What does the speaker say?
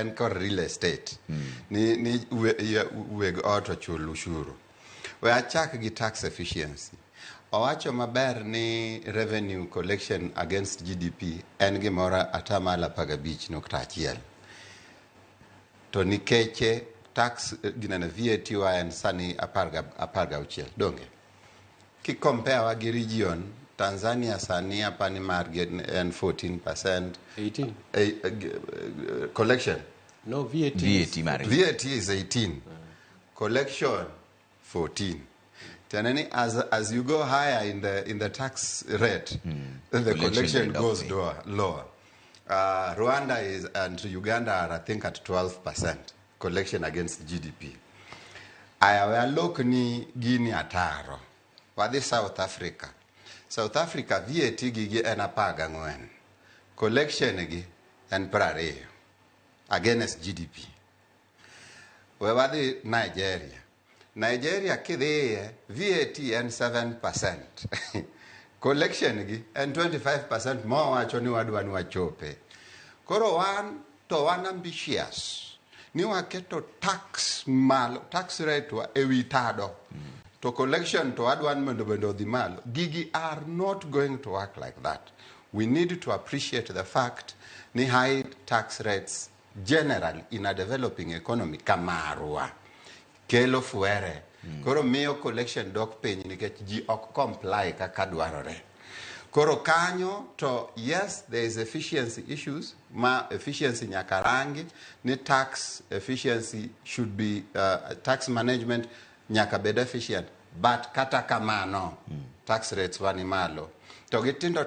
en kor real estate. Ni weg ot ochul ushuru. We achak gi tax efficiency. Owacho maber ni revenue collection against GDP en gimora atamala 15.1. To nikeche tax ginana VAT wa en sani 16 donge. Ki compare wa gi region Tanzania sani apani margin and 14%. 18. Collection. No, VAT. VAT is 18. Collection 14. Tenani, as you go higher in the tax rate, the collection goes lower. Rwanda is and Uganda are I think at 12% collection against GDP. Aya look ni Guinea ataro. Wadi South Africa. South Africa VAT gigi enapaga ngwen. Collection gi en 20 against GDP. We wadi Nigeria. Nigeria kidhiye VAT en 7%. Collection gi en 25% more wacho ni wadwa ni wachope. Koro wan ambitious. Ni waketo tax rate wa ewi tado. To collection to wadwa ni mendo dhi malo. Gigi are not going to work like that. We need to appreciate the fact ni high tax rates general in a developing economy kamarwa. Kelo fuere. Koro miyo collection dok piny nikech ji ok comply kaka dwarore. Koro kanyo to yes, there is efficiency issues. Efficiency nyakarangi ni tax efficiency should be tax management nyaka bed efficient. But kata kamano tax rates wani malo. To gitindo